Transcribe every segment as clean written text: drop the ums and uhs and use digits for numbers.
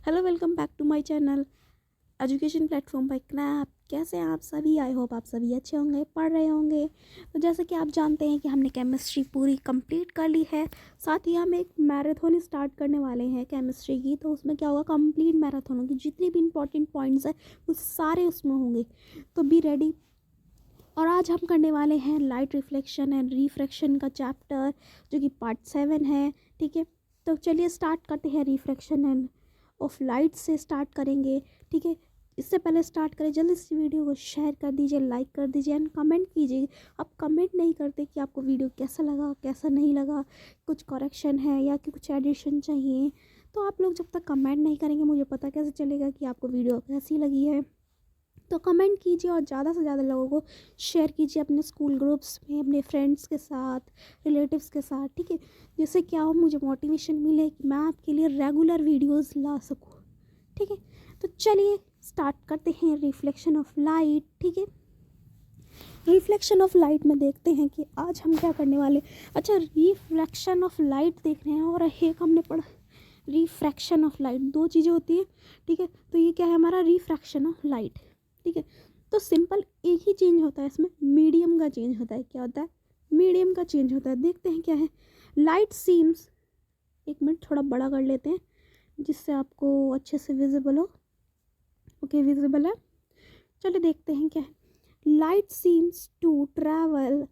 Hello, welcome back to my channel education platform by Knap. कैसे हैं आप सभी? आई होप आप सभी अच्छे होंगे, पढ़ रहे होंगे। तो जैसे कि आप जानते हैं कि हमने केमिस्ट्री पूरी कंप्लीट कर ली है, साथ ही हम एक मैराथन स्टार्ट करने वाले हैं केमिस्ट्री की। तो उसमें क्या होगा, कंप्लीट मैराथन होगी, जितनी भी इंपॉर्टेंट पॉइंट्स हैं वो सारे उसमें होंगे। तो बी रेडी। और आज हम करने वाले हैं लाइट रिफ्लेक्शन एंड रिफ्रैक्शन का चैप्टर, जो कि पार्ट 7 है। ठीक है, तो चलिए स्टार्ट करते हैं। रिफ्रैक्शन एंड ऑफ लाइट से स्टार्ट करेंगे। ठीक है, इससे पहले स्टार्ट करें, जल्दी से वीडियो को शेयर कर दीजिए, लाइक कर दीजिए एंड कमेंट कीजिए। आप कमेंट नहीं करते कि आपको वीडियो कैसा लगा, कैसा नहीं लगा, कुछ करेक्शन है या कि कुछ एडिशन चाहिए। तो आप लोग जब तक कमेंट नहीं करेंगे, मुझे पता कैसे चलेगा कि आपको वीडियो कैसी लगी है। तो कमेंट कीजिए और ज़्यादा से ज़्यादा लोगों को शेयर कीजिए अपने स्कूल ग्रुप्स में, अपने फ्रेंड्स के साथ, रिलेटिव्स के साथ। ठीक है, जिससे क्या हो, मुझे मोटिवेशन मिले कि मैं आपके लिए रेगुलर वीडियोस ला सकूँ। ठीक है, तो चलिए स्टार्ट करते हैं रिफ्लेक्शन ऑफ लाइट। ठीक है, रिफ्लेक्शन ऑफ लाइट में देखते हैं कि आज हम क्या करने वाले। अच्छा, रिफ्लेक्शन ऑफ लाइट देख रहे हैं और एक हमने पढ़ा रिफ्रैक्शन ऑफ लाइट। दो चीज़ें होती है। ठीक है, तो ये क्या है हमारा रिफ्रैक्शन ऑफ लाइट। ठीक है, तो सिंपल एक ही चेंज होता है इसमें, मीडियम का चेंज होता है। क्या होता है? मीडियम का चेंज होता है। देखते हैं क्या है। लाइट सीम्स, एक मिनट थोड़ा बड़ा कर लेते हैं जिससे आपको अच्छे से विजिबल हो। ओके, विजिबल है। चलिए देखते हैं क्या है। Light seems to travel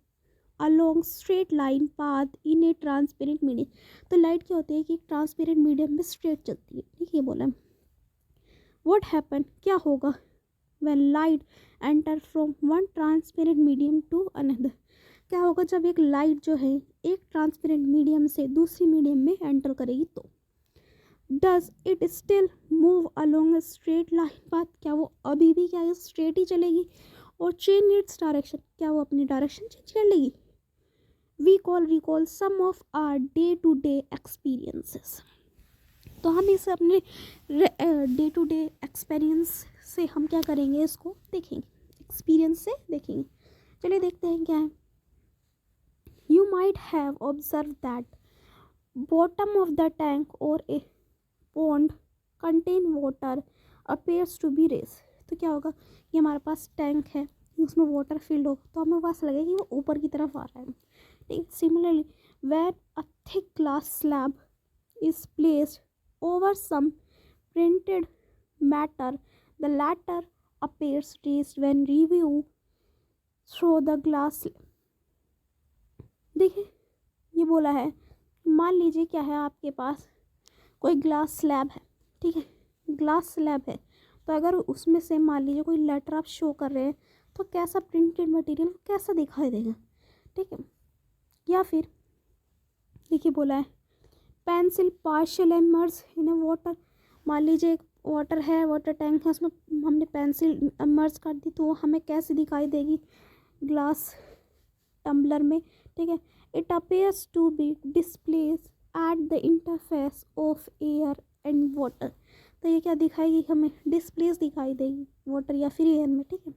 along straight line path in a transparent medium. तो लाइट क्या होती है कि ट्रांसपेरेंट मीडियम में स्ट्रेट चलती है। ठीक है, बोला व्हाट हैपन, क्या होगा when light enter from one transparent medium to another। क्या होगा जब एक लाइट जो है एक ट्रांसपेरेंट मीडियम से दूसरी मीडियम में एंटर करेगी। तो does it still move along a straight line path, क्या वो अभी भी क्या है स्ट्रेट ही चलेगी। और चेंज इट्स डायरेक्शन, क्या वो अपनी डायरेक्शन चेंज कर लेगी। We call recall some of our day to day experiences. तो हम इसे अपने डे टू डे एक्सपीरियंस से हम क्या करेंगे, इसको देखेंगे, एक्सपीरियंस से देखेंगे। चलिए देखते हैं क्या है। You might have observe that bottom of the tank और a pond contain water appears to be raised. तो क्या होगा, ये हमारे पास टैंक है, उसमें वाटर फिल्ड हो, तो हमें पास लगेगा कि वो ऊपर की तरफ आ रहा है। ठीक, similarly where a thick glass slab is placed over some printed matter, the latter appears raised when reviewed through the glass। देखिए, ये बोला है, मान लीजिए क्या है, आपके पास कोई ग्लास स्लैब है। ठीक है, ग्लास स्लैब है, तो अगर उसमें से मान लीजिए कोई लेटर आप शो कर रहे हैं, तो कैसा प्रिंटेड मटेरियल कैसा दिखाई देगा। ठीक है, या फिर देखिए बोला है पेंसिल पार्शियल इमर्ज इन अ वाटर। मान लीजिए एक वाटर है, वाटर टैंक है, उसमें हमने पेंसिल इमर्ज कर दी, तो वो हमें कैसे दिखाई देगी ग्लास टम्बलर में। ठीक है, it appears to be displace at the interface of air and water. तो ये क्या दिखाएगी, हमें डिस्प्लेस दिखाई देगी वाटर या फिर एयर में। ठीक है,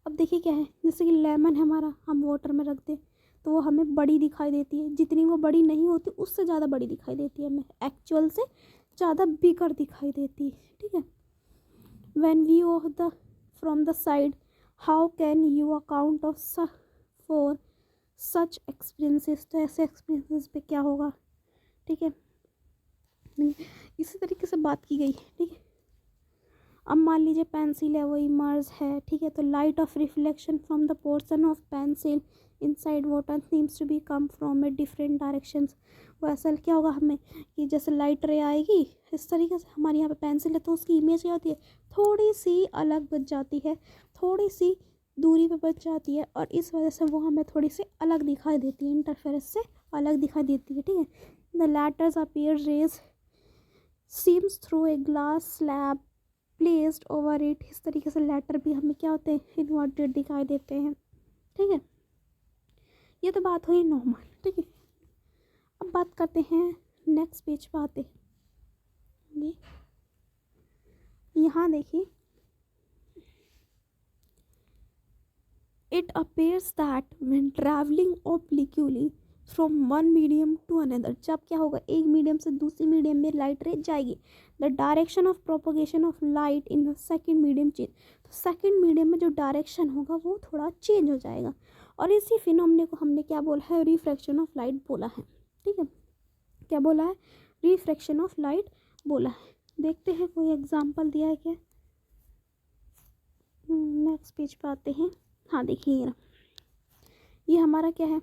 अब देखिए क्या है, जैसे कि लेमन है हमारा, हम वाटर में रख दें तो वो हमें बड़ी दिखाई देती है, जितनी वो बड़ी नहीं होती उससे ज़्यादा बड़ी दिखाई देती है, हमें एक्चुअल से ज़्यादा बिगर दिखाई देती है। ठीक है, when view of the from the side, how can you account of for such experiences. तो ऐसे एक्सपीरियंसेस पे क्या होगा। ठीक है, इसी तरीके से बात की गई। ठीक है, अब मान लीजिए पेंसिल है, वो इमर्ज है। ठीक है, तो light of reflection from the portion of pencil inside water seems to be come from a different directions. वो ऐसा क्या होगा हमें कि जैसे लाइट रे आएगी इस तरीके से, हमारे यहाँ पे पेंसिल है तो उसकी इमेज क्या होती है, थोड़ी सी अलग बच जाती है, थोड़ी सी दूरी पे बच जाती है, और इस वजह से वो हमें थोड़ी सी अलग दिखाई देती है, इंटरफेरेंस से अलग दिखाई देती है। ठीक है, the letters appear raise seems through a glass slab placed over it. इस तरीके से लेटर भी हमें क्या होते हैं, इन्वर्टेड दिखाई देते हैं। ठीक है, ये तो बात हुई नॉर्मल। ठीक है, अब बात करते हैं नेक्स्ट पेज पे आते हैं। यहाँ देखिए, it appears that when travelling obliquely from one medium to another, जब क्या होगा एक मीडियम से दूसरी मीडियम में लाइट रे जाएगी, the direction of propagation of light in the second medium change, तो सेकेंड मीडियम में जो डायरेक्शन होगा वो थोड़ा चेंज हो जाएगा। और इसी फिनोमेना को हमने क्या बोला है, रिफ्रैक्शन ऑफ लाइट बोला है। ठीक है, क्या बोला है, रिफ्रैक्शन ऑफ लाइट बोला है। देखते हैं कोई एग्जांपल दिया है क्या। नेक्स्ट पेज पे आते हैं। हाँ देखिए ये हमारा क्या है,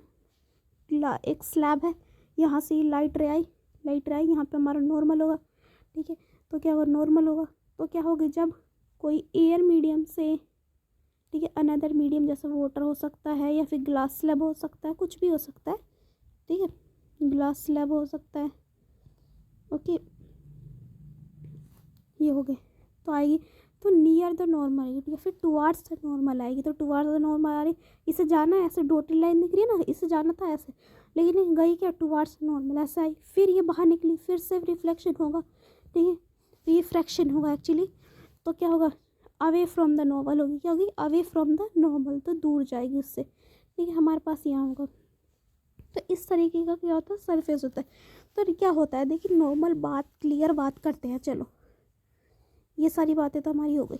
एक स्लैब है, यहाँ से लाइट रे आई, यहाँ पे हमारा नॉर्मल होगा। ठीक है, तो क्या होगा, नॉर्मल होगा तो क्या होगा, जब कोई एयर मीडियम से, ठीक है, अनदर मीडियम जैसे वाटर हो सकता है या फिर ग्लास स्लैब हो सकता है, कुछ भी हो सकता है। ठीक है, ग्लास स्लैब हो सकता है। ओके, ये हो गए, तो आएगी तो नियर द नॉर्मल आएगी, ठीक है, फिर टुवार्ड्स द नॉर्मल आएगी, तो टुवार्ड्स द नॉर्मल आ रही, इसे जाना है, ऐसे डॉटेड लाइन दिख रही है ना, इसे जाना था ऐसे, लेकिन गई क्या, टुवार्ड्स नॉर्मल ऐसे आई, फिर ये बाहर निकली, फिर से रिफ्लेक्शन होगा। ठीक है, रिफ्रैक्शन होगा एक्चुअली, तो क्या होगा, अवे फ्रॉम द नॉर्मल होगी, क्या होगी, अवे फ्रॉम द नॉर्मल, तो दूर जाएगी उससे। ठीक है, हमारे पास यहाँ होगा, तो इस तरीके का क्या होता है, सरफेस होता है। तो क्या होता है, देखिए नॉर्मल बात, क्लियर बात करते हैं। चलो ये सारी बातें तो हमारी हो गई।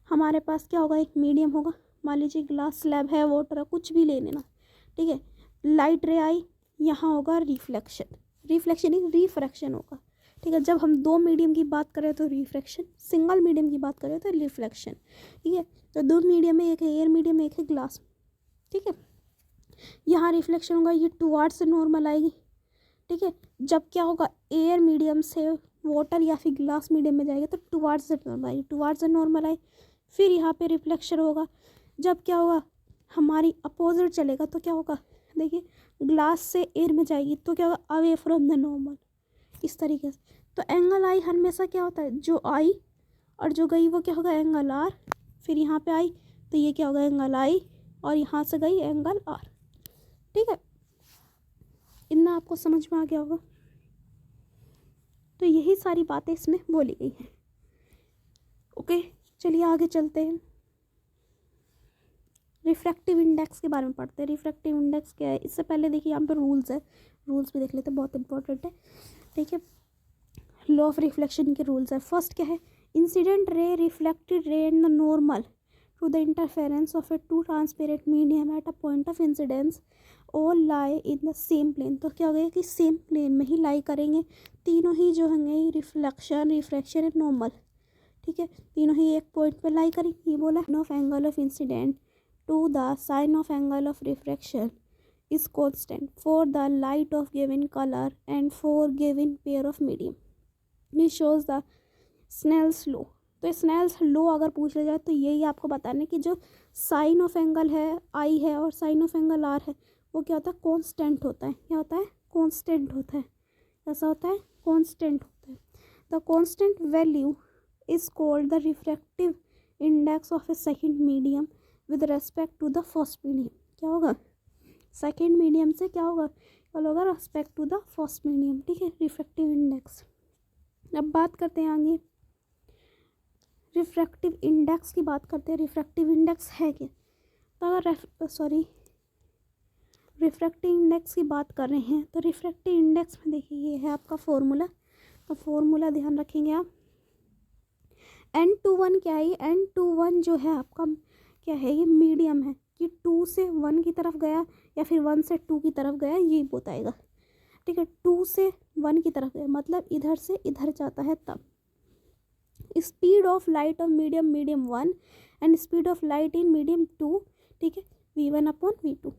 हमारे पास क्या होगा, एक मीडियम होगा, मान लीजिए ग्लास स्लैब है, वाटर है, कुछ भी ले लेना। ठीक है, लाइट रे आई, यहाँ होगा रिफ्लेक्शन, नहीं रिफ्रैक्शन होगा। ठीक है, जब हम दो मीडियम की बात करें तो रिफ्रैक्शन, सिंगल मीडियम की बात करें तो रिफ्लेक्शन। ठीक है, तो दो मीडियम में, एक है एयर मीडियम, एक है ग्लास। ठीक है, यहाँ रिफ्लेक्शन होगा, ये टुवार्ड्स से नॉर्मल आएगी। ठीक है, जब क्या होगा, एयर मीडियम से वाटर या फिर ग्लास मीडियम में जाएगा तो टुवार्ड्स से नॉर्मल आएगी, टुवार्ड्स से नॉर्मल आई, फिर यहाँ पे रिफ्लेक्शन होगा। जब क्या होगा, हमारी अपोजिट चलेगा तो क्या होगा, देखिए ग्लास से एयर में जाएगी तो क्या होगा, अवे फ्रॉम द नॉर्मल, इस तरीके से। तो एंगल आई हमेशा क्या होता है, जो आई और जो गई वो क्या होगा, एंगल आर, फिर यहाँ पे आई तो ये क्या होगा, एंगल आई, और यहाँ से गई एंगल आर। ठीक है, इतना आपको समझ में आ गया होगा। तो यही सारी बातें इसमें बोली गई हैं। ओके, चलिए आगे चलते हैं, रिफ्रैक्टिव इंडेक्स के बारे में पढ़ते हैं। रिफ्रैक्टिव इंडेक्स क्या है, इससे पहले देखिए यहाँ पे रूल्स है, रूल्स भी देख लेते हैं, बहुत इंपॉर्टेंट है। ठीक है, लॉ ऑफ रिफ्लेक्शन के रूल्स है। फर्स्ट क्या है, incident ray, reflected ray and the normal to the interference of a two transparent medium at a point of incidence और lie in the same plane, तो क्या हो गया कि सेम प्लेन में ही लाई करेंगे तीनों ही, जो होंगे रिफ्लेक्शन, रिफ्रैक्शन एंड नॉर्मल। ठीक है, तीनों ही एक पॉइंट पे लाई करेंगे। ये बोला, of angle of incident to the sine of angle of refraction is constant for the light of given color and for given pair of medium. This shows the Snell's law. तो Snell's law अगर पूछ लिया जाए तो यही आपको बताने कि जो साइन ऑफ एंगल है आई है और साइन ऑफ एंगल आर है वो क्या होता है, कांस्टेंट होता है। क्या होता है, कांस्टेंट होता है। ऐसा होता है, कांस्टेंट होता है। The constant value is called the refractive index of a second medium with respect to the first medium. क्या होगा, सेकेंड मीडियम से क्या होगा, कल होगा respect to the first medium. ठीक है, रिफ्रैक्टिव इंडेक्स। अब बात करते हैं आगे, रिफ्रैक्टिव इंडेक्स की बात करते हैं। रिफ्रैक्टिव इंडेक्स है क्या, तो अगर रिफ्रैक्टिव इंडेक्स की बात कर रहे हैं तो रिफ्रैक्टिव इंडेक्स में देखिए ये है आपका फॉर्मूला, तो फॉर्मूला ध्यान रखेंगे आप। n/1 क्या है, n/1 जो है आपका क्या है, ये मीडियम है कि 2 से 1 की तरफ गया या फिर 1 से 2 की तरफ गया, ये बताएगा। ठीक है, 2 से 1 की तरफ गया मतलब इधर से इधर जाता है तब। Speed of light of medium 1 and speed of light in medium 2, ठीक है, v1/v2।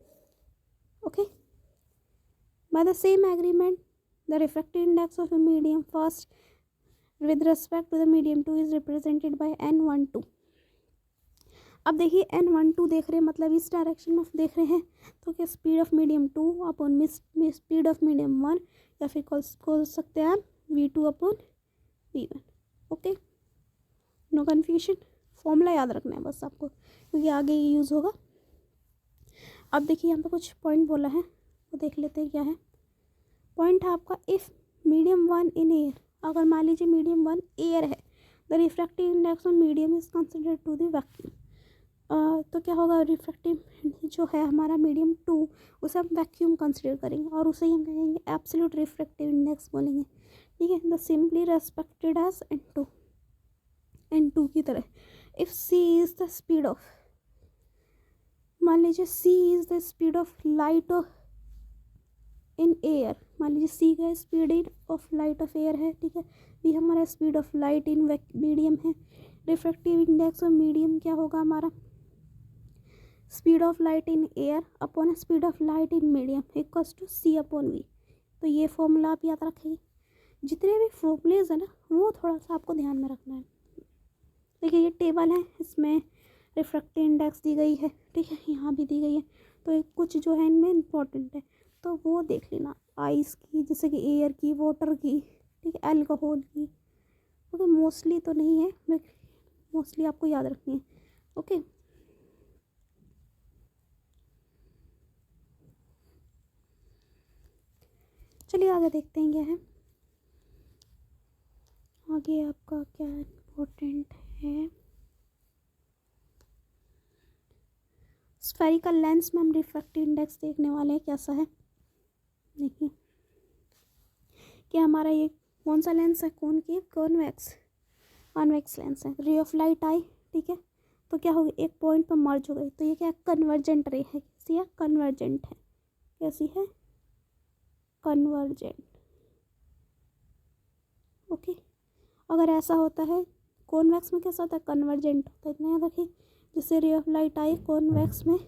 Okay, by the same agreement the refractive index of a medium first with respect to the medium 2 is represented by n12। अब देखिए n12 देख रहे हैं मतलब इस direction में देख रहे हैं, तो क्या speed of medium 2 upon speed of medium 1, या फिर कॉल सकते हैं आप v2/v1। Okay, no confusion, formula याद रखना है बस आपको क्योंकि आगे ये यूज़ होगा। अब देखिए यहाँ पे कुछ पॉइंट बोला है, वो देख लेते हैं क्या है। पॉइंट है आपका, इफ़ मीडियम 1 इन एयर, अगर मान लीजिए मीडियम 1 एयर है, the refractive index on medium is considered to the vacuum. तो क्या होगा, रिफ्रैक्टिव जो है हमारा मीडियम 2, उसे हम वैक्यूम कंसिडर करेंगे और उसे हम कहेंगे एब्सोल्यूट रिफ्रैक्टिव इंडेक्स बोलेंगे। ठीक है, the simply respected as N2 की तरह। If C is the speed of, मान लीजिए C is the speed of light in air, मान लीजिए C का speed in of light of air है। ठीक है, B हमारा speed of light in medium है। रिफ्रैक्टिव इंडेक्स ऑफ मीडियम क्या होगा हमारा, speed of light in air upon speed of light in medium equals to C/V। तो ये फॉर्मूला आप याद रखेंगे। जितने भी फॉर्मूलेज है ना, वो थोड़ा सा आपको ध्यान में रखना है। देखिए ये टेबल है, इसमें रिफ्रैक्टिव इंडेक्स दी गई है। ठीक है, यहाँ भी दी गई है। तो एक कुछ जो है इनमें इम्पोर्टेंट है, तो वो देख लेना। आइस की, जैसे कि एयर की, वाटर की, ठीक है, अल्कोहल की। ओके, मोस्टली तो नहीं है, मोस्टली आपको याद रखनी है। ओके, चलिए आगे देखते हैं क्या है। आगे आपका क्या इम्पोर्टेंट है, स्फेरिकल लेंस में हम रिफ्रैक्टिव इंडेक्स देखने वाले हैं कैसा है। देखिए कि हमारा ये कौन सा लेंस है, कॉन्वेक्स लेंस है। रे ऑफ लाइट आई, ठीक है, तो क्या होगी, एक पॉइंट पर मर्ज हो गई, तो ये क्या कन्वर्जेंट रे है। कैसी है, कन्वर्जेंट है। कैसी है, कन्वर्जेंट। ओके, अगर ऐसा होता है कॉन्वेक्स में कैसा होता है, कन्वर्जेंट होता है। इतना याद रखिए, जैसे रे ऑफ लाइट आई कॉन्वेक्स में,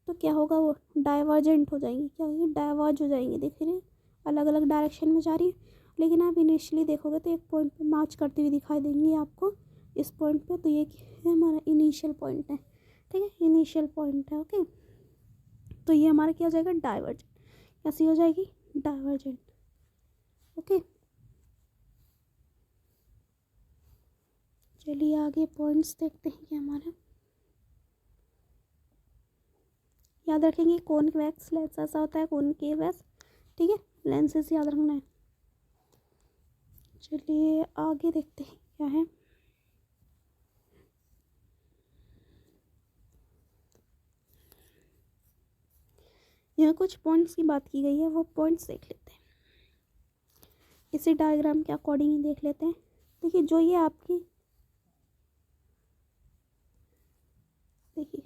तो क्या होगा, वो डाइवर्जेंट हो जाएंगी। क्या होगी, डाइवर्ज हो जाएंगी। देखिए अलग अलग डायरेक्शन में जा रही है, लेकिन आप इनिशियली देखोगे तो एक पॉइंट पे मार्च करती हुई दिखाई देंगी आपको, इस पॉइंट पे। तो ये हमारा इनिशियल पॉइंट है। ठीक है, इनिशियल पॉइंट है। ओके, तो ये हमारा क्या हो जाएगा, डाइवर्जेंट। कैसी हो जाएगी, डाइवर्जेंट। ओके, चलिए आगे पॉइंट्स देखते हैं क्या हमारा। याद रखेंगे कॉन्वेक्स लेंस ऐसा होता है, कॉनकेवस। ठीक है, लेंसेज याद रखना है। चलिए आगे देखते हैं क्या है। यहाँ कुछ पॉइंट्स की बात की गई है, वो पॉइंट्स देख लेते हैं। इसी डायग्राम के अकॉर्डिंग ही देख लेते हैं। देखिए जो ये आपकी, देखिए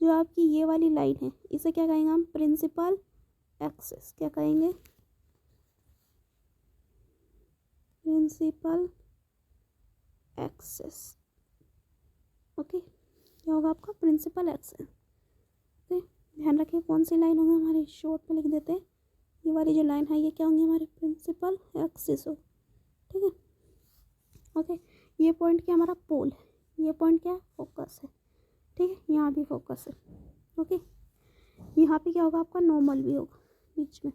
जो आपकी ये वाली लाइन है, इसे क्या कहेंगे हम, प्रिंसिपल एक्सिस। क्या कहेंगे, प्रिंसिपल एक्सिस। ओके, क्या होगा आपका, प्रिंसिपल एक्सिस। ओके, ध्यान रखिए कौन सी लाइन होगी हमारी, शॉर्ट में लिख देते हैं। ये वाली जो लाइन है, ये क्या होंगी, हमारी प्रिंसिपल एक्सिस हो। ठीक है, ओके, ये पॉइंट क्या हमारा पोल है, ये पॉइंट क्या फोकस है। ठीक है, यहाँ भी फोकस है। ओके, यहाँ पे क्या होगा आपका, नॉर्मल भी होगा बीच में।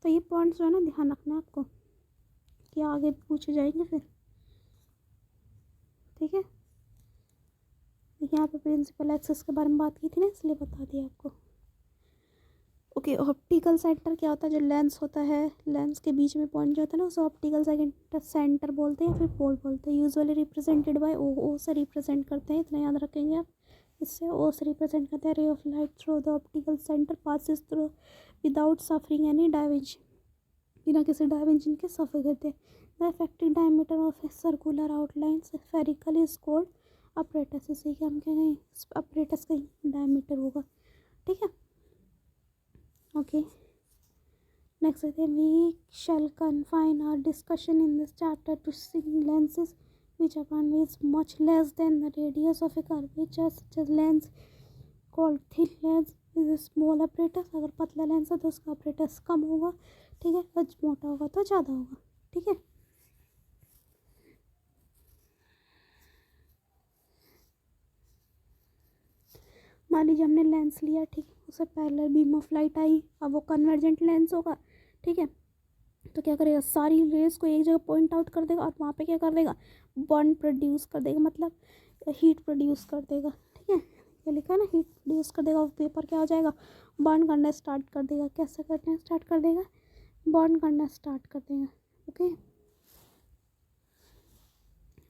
तो ये पॉइंट्स जो है ना, ध्यान रखना है आपको, कि आगे पूछे जाएंगे फिर। ठीक है, यहाँ पे प्रिंसिपल एक्सिस के बारे में बात की थी ना, इसलिए बता दिया आपको। ओके, ऑप्टिकल सेंटर क्या होता है, जो लेंस होता है, लेंस के बीच में पॉइंट जो होता है ना, उसे ऑप्टिकल सेंटर बोलते हैं, फिर पोल बोलते हैं। यूजुअली रिप्रेजेंटेड बाय ओ से रिप्रेजेंट करते हैं, इतना याद रखेंगे आप। इससे ओ से रिप्रेजेंट करते हैं। रे of light through the optical centre passes through without suffering any dimension, बिना किसी डायमेंशन के सफ़र करते हैं। The effective diameter of a circular outline spherical is called apparatus. इसे क्या हम कहेंगे, अपरेटस का डायमीटर होगा। ठीक है, ओके, नेक्स्ट है, we shall confine our discussion in this chapter to single lenses which apparently is much less than the radius of a curvature such as lens called thin lens is a small apparatus। अगर पतला lens है तो उसका apparatus कम होगा। ठीक है, और मोटा होगा तो ज़्यादा होगा। ठीक है, मान लीजिए हमने लेंस लिया, ठीक है, उसे पैरेलल बीम ऑफ लाइट आई, अब वो कन्वर्जेंट लेंस होगा। ठीक है, तो क्या करेगा, सारी रेस को एक जगह पॉइंट आउट कर देगा और वहाँ पे क्या कर देगा, बर्न प्रोड्यूस कर देगा, मतलब हीट प्रोड्यूस कर देगा। ठीक है, ये लिखा है ना, हीट प्रोड्यूस कर देगा, और पेपर क्या हो जाएगा, बर्न करना स्टार्ट कर देगा। कैसे करना स्टार्ट कर देगा, बर्न करना स्टार्ट कर देगा। ओके,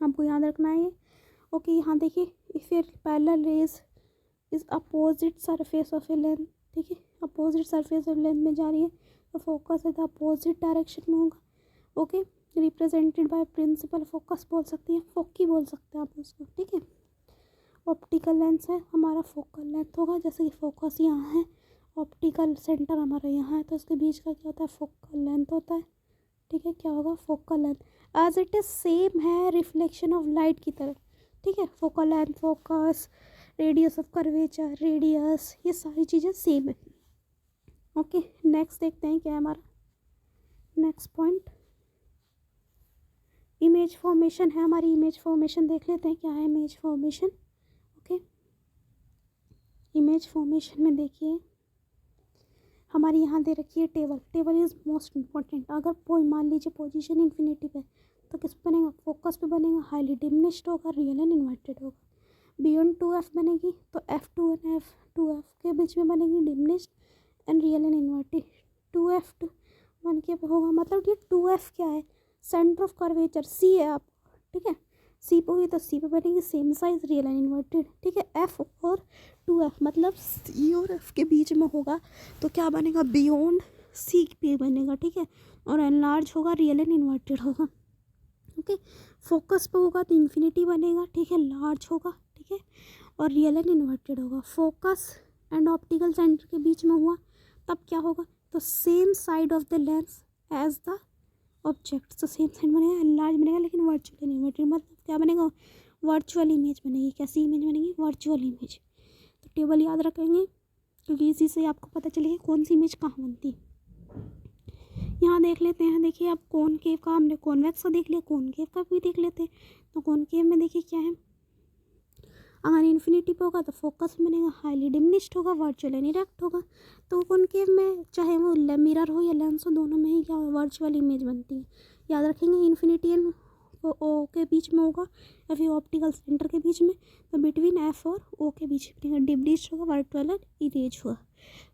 आपको याद रखना है ये। ओके, यहाँ देखिए, if A parallel raise is opposite surface of A length, ठीक है, अपोजिट सरफेस ऑफ लेंथ में जा रही है तो फोकस है तो अपोजिट डायरेक्शन में होगा। Okay, represented by principal focus बोल सकती हैं, फोकी बोल सकते हैं आप उसको, ठीक है। ऑप्टिकल लेंस है हमारा, फोकल लेंथ होगा, जैसे कि फोकस यहाँ है, ऑप्टिकल सेंटर हमारा यहाँ है, तो इसके बीच का क्या होता है, फोकल लेंथ होता है, ठीक है। क्या होगा, focal length, as it is same है रिफ्लेक्शन ऑफ लाइट की तरह, ठीक है। Focal length, focus, radius of curvature, radius, ये सारी चीज़ें सेम है। ओके, नेक्स्ट देखते हैं क्या है हमारा नेक्स्ट पॉइंट, इमेज फॉर्मेशन है हमारी। इमेज फॉर्मेशन देख लेते हैं क्या है image formation. Okay, image formation में देखिए हमारी यहाँ दे रखी है table. Table is most important. अगर मान लीजिए पोजीशन इन्फिनिटी पे तो किस पे बनेगा, फोकस पे बनेगा, हाईली डिमिनिश्ड होगा, रियल एंड इन्वर्टेड होगा। बियॉन्ड 2f बनेगी तो f2 एंड f2f के बीच में बनेगी diminished and real and inverted. 2f 1 के होगा, मतलब कि 2f क्या है, सेंटर ऑफ कर्वेचर c है आप, ठीक है। सी पे हुई तो सी पे बनेगी same size, real and inverted, ठीक है। एफ और 2f मतलब सी और एफ के बीच में होगा तो क्या बनेगा, बियॉन्ड सी पे बनेगा, ठीक है। और एनलार्ज होगा, रियल एंड इन्वर्टेड होगा। ओके, फोकस पे होगा तो इन्फिनिटी बनेगा, ठीक है, लार्ज होगा, ठीक है, और रियल एंड इन्वर्टेड होगा। फोकस एंड ऑप्टिकल सेंटर के बीच में हुआ तब क्या होगा, तो same side of the lens as the object, तो सेम साइड बनेगा, लार्ज बनेगा, लेकिन वर्चुअल इन्वर्टेड मतलब क्या बनेगा, वर्चुअल इमेज बनेगी। कैसी इमेज बनेगी, वर्चुअल इमेज। तो टेबल याद रखेंगे क्योंकि इसी से आपको पता चलेगा कौन सी इमेज कहाँ बनती है। यहाँ देख लेते हैं, देखिए अब कॉनकेव का हमने कॉन्वेक्स का देख लिया, कॉनकेव का भी देख लेते हैं। तो कॉनकेव में देखिए क्या है, अगर इन्फिनिटी पे होगा तो फोकस बनेगा, हाईली डिमिनिश्ड होगा, वर्चुअल एंड इरेक्ट होगा। तो कॉनकेव में चाहे वो मिरर हो या लेंस हो, दोनों में ही क्या वर्चुअल इमेज बनती है। याद रखेंगे, इन्फिनिटी एंड ओ के बीच में होगा या फिर ऑप्टिकल सेंटर के बीच में, तो बिटवीन एफ और ओ के बीच में डिमिनिश्ड होगा, वर्चुअल एंड इरेज होगा,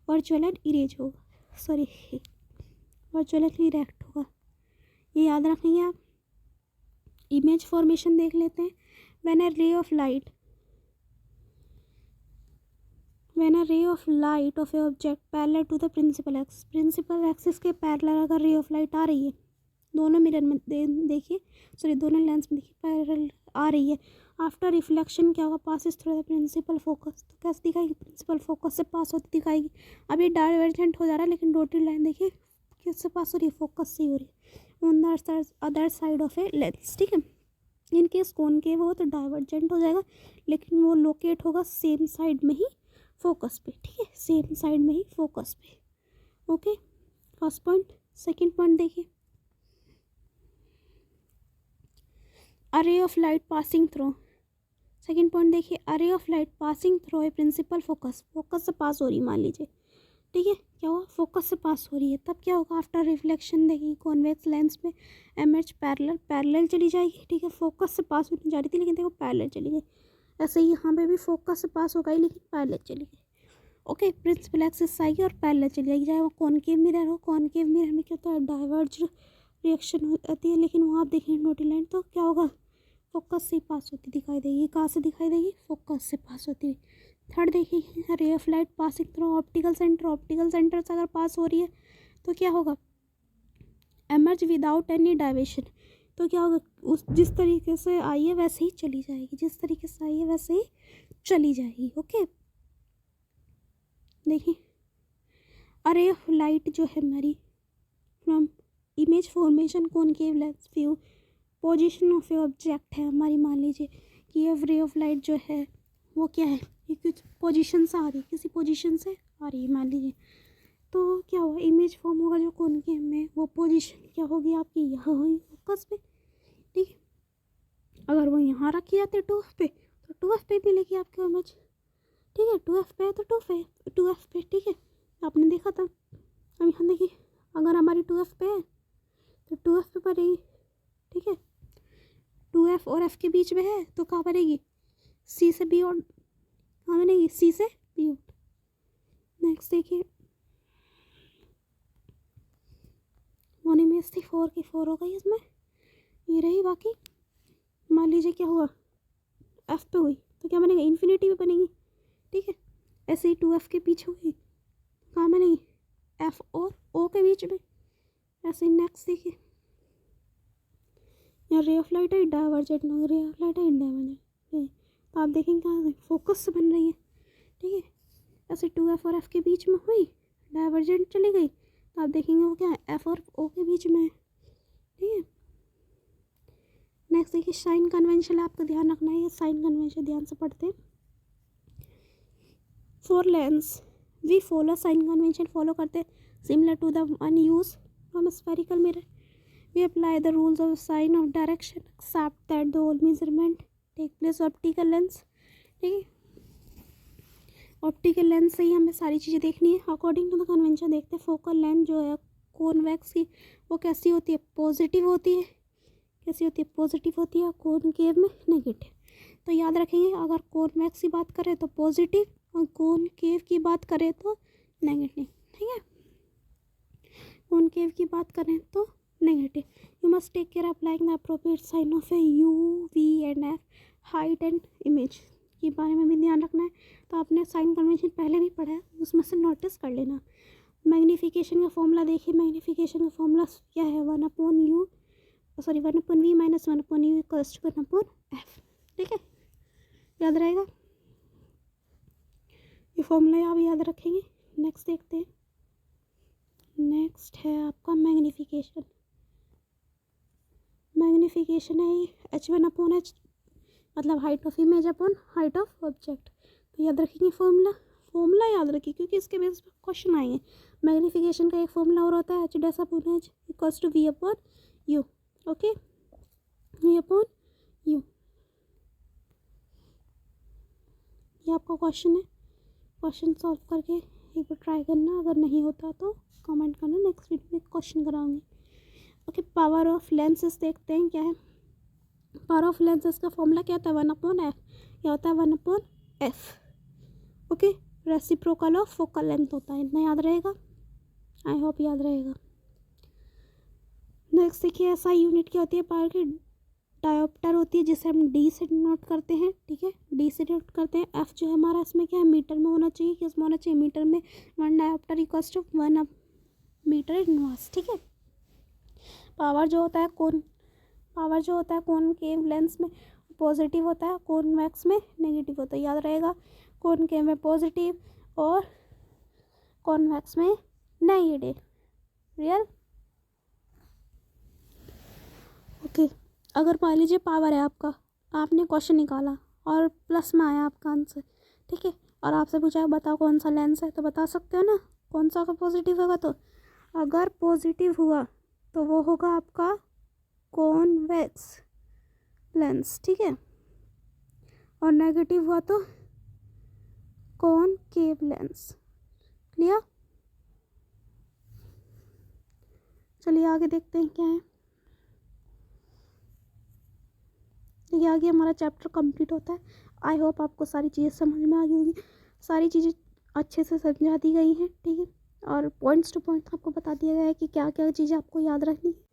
वर्चुअल एंड इरेज होगा, सॉरी वर्चुअल एंड इरेक्ट होगा, ये याद रखेंगे आप। इमेज फॉर्मेशन देख लेते हैं। When a ray of light of a object parallel to the principal axis के पैरेलल अगर रे ऑफ लाइट आ रही है, दोनों मिरर में देखिए, सॉरी दोनों लेंस में देखिए पैरेलल आ रही है, आफ्टर रिफ्लेक्शन क्या होगा, passes through the principal focus, तो कैसे दिखाएगी, प्रिंसिपल फोकस से पास होती दिखाएगी। अब ये डाइवर्जेंट हो जा रहा है, लेकिन डॉटेड लाइन देखिए किससे पास हो रही है, फोकस से ही हो रही है, on the other side of a lens, ठीक है। इन केस कॉनकेव हो तो डाइवर्जेंट हो जाएगा, लेकिन वो लोकेट होगा सेम साइड में ही फोकस पे, ठीक है, सेम साइड में ही फोकस पे। Okay, first point. Second point देखिए, a ray of light passing through, second point देखिए, a ray of light passing through a principal focus, focus से पास हो रही है मान लीजिए, ठीक है, क्या हुआ, फोकस से पास हो रही है, तब क्या होगा, आफ्टर रिफ्लेक्शन देखिए कॉन्वेक्स लेंस में एमएच पैरेलल चली जाएगी, ठीक है, फोकस से पास होने जा रही थी लेकिन देखो पैरेलल चली गई। ऐसे ही यहाँ पे भी फोकस से पास हो गई लेकिन पैरेलल चली गई। ओके, प्रिंसिपल एक्सिस आएगी और पैरेलल चली जाएगी, चाहे वो कॉनकेव मिरर हो। कॉनकेव मिरर में क्या होता है, डाइवर्ज रिएक्शन होती है, लेकिन वहाँ आप देखेंगे डॉटेड लाइन तो क्या होगा, फोकस से पास होती दिखाई देगी। कहाँ से दिखाई देगी, फोकस से पास होती हुई। थर्ड देखिए, रे of light passing through optical centre से अगर पास हो रही है तो क्या होगा, एमर्ज विदाउट एनी डाइवेशन, तो क्या होगा, उस जिस तरीके से आई है वैसे ही चली जाएगी, जिस तरीके से आई है वैसे ही चली जाएगी। ओके, देखिए अरे ऑफ लाइट जो है हमारी from image formation concave lens view position of a object है हमारी, मान लीजिए कि ये रे ऑफ लाइट जो है वो क्या है, ये कुछ पोजीशन से आ रही है, किसी पोजीशन से आ रही है मान लीजिए, तो क्या हुआ, इमेज फॉर्म होगा जो कॉनकेव में, वो पोजीशन क्या होगी आपकी, यहाँ होगी फोकस पे, ठीक है। अगर वो यहाँ रखी जाती है 2f पे तो 2f पे मिलेगी आपकी इमेज, ठीक है, 2f पे है तो 2f पे, ठीक है, आपने देखा था। अब यहाँ देखिए, अगर हमारी 2f पे है तो 2f पे पड़ेगी, ठीक है, 2f और f के बीच में है तो कहाँ बनेगी, c से b और कहाँ बनेगी, c से b और। नेक्स्ट देखिए, 1 इमेज थी 4 की 4 हो गई इसमें, ये रही। बाकी मान लीजिए क्या हुआ, एफ पे हुई तो क्या बनेगा, इन्फिनिटी पे बनेगी, ठीक है। ऐसे ही 2F के पीछे हुई कहाँ बनेगी, F और O के बीच में। ऐसे ही नेक्स्ट देखिए, यहाँ रे ऑफ लाइट है डाइवर्जेंट, रे ऑफ लाइट है इनडाइवर्जेंट, तो आप देखेंगे कहाँ फोकस से बन रही है, ठीक है। ऐसे 2F और F के बीच में हुई, डाइवर्जेंट चली गई, तो आप देखेंगे वो क्या है, F और O के बीच में है, ठीक है। नेक्स्ट देखिए साइन कन्वेंशन, आपको ध्यान रखना है, ये साइन कन्वेंशन ध्यान से पढ़ते हैं। For lens we follow sign convention, follow करते हैं similar to the one use from spherical mirror. We apply the rules of sign of direction except that the whole measurement take place optical lens, ठीक है। Optical lens से ही हमें सारी चीज़ें देखनी है। अकॉर्डिंग टू द कन्वेंशन देखते हैं फोकल लेंथ जो है कॉन्वेक्स की वो कैसी होती है, पॉजिटिव होती है, कैसी होती है, पॉजिटिव होती है, और कॉनकेव में नेगेटिव। तो याद रखेंगे अगर कॉन्वेक्स की बात करें तो पॉजिटिव और कॉनकेव की बात करें तो नेगेटिव, ठीक है। कॉनकेव की बात करें तो negative. You must take care applying the appropriate sign of a U V and F height and image के बारे में भी ध्यान रखना है। तो आपने साइन कन्वेंशन पहले भी पढ़ा है, उसमें से नोटिस कर लेना। मैग्नीफिकेशन का फॉर्मूला देखिए, मैग्नीफिकेशन का फॉर्मूला क्या है, 1/v minus 1/u equals to 1/f, ठीक है, याद रहेगा ये फॉर्मूला, आप याद रखेंगे। नेक्स्ट देखते हैं, नेक्स्ट है आपका मैग्नीफिकेशन। मैग्नीफिकेशन है h1/h, मतलब height of image upon height of object. तो याद रखेंगे फॉर्मूला, फॉर्मूला याद रखिए क्योंकि इसके बेस पर क्वेश्चन आएंगे। मैग्नीफिकेशन का एक फॉर्मूला और होता है h'/h equals to v/u, okay, v/u। ये आपका क्वेश्चन है, क्वेश्चन सॉल्व करके एक बार ट्राई करना, अगर नहीं होता तो कमेंट करना, नेक्स्ट वीडियो में क्वेश्चन कराऊंगी। ओके, पावर ऑफ लेंसेज देखते हैं क्या है। पावर ऑफ लेंसेज का फॉर्मूला क्या होता है, 1/f, क्या होता है 1/f, okay. Reciprocal of focal length होता है, इतना याद रहेगा, आई होप याद रहेगा। नेक्स्ट देखिए एसआई यूनिट क्या होती है, पावर की डायोप्टर होती है जिसे हम डी से नोट करते हैं, ठीक है, डी से नोट करते हैं। एफ जो है हमारा इसमें क्या है, मीटर में होना चाहिए, किस में होना चाहिए, मीटर में। 1 dioptre equals to 1 metre inverse, ठीक है। पावर जो होता है कॉनकेव लेंस में पॉजिटिव होता है, कॉन्वेक्स में नेगेटिव होता है, याद रहेगा। कॉनकेव में पॉजिटिव और कॉन्वेक्स में नेगेटिव, रियल, ओके। अगर मान लीजिए पावर है आपका, आपने क्वेश्चन निकाला और प्लस में आया आपका आंसर, ठीक है, और आपसे पूछा बताओ कौन सा लेंस है, तो बता सकते हो ना कौन सा का पॉजिटिव होगा। तो अगर पॉजिटिव हुआ तो वो होगा आपका कॉन्वेक्स लेंस, ठीक है, और नेगेटिव हुआ तो कॉनकेव लेंस, क्लियर। चलिए आगे देखते हैं क्या है। देखिए आगे हमारा चैप्टर कंप्लीट होता है। आई होप आपको सारी चीज़ें समझ में आ गई होगी, सारी चीज़ें अच्छे से समझा दी गई हैं, ठीक है, और पॉइंट्स टू पॉइंट आपको बता दिया गया है कि क्या क्या चीज़ें आपको याद रखनी है।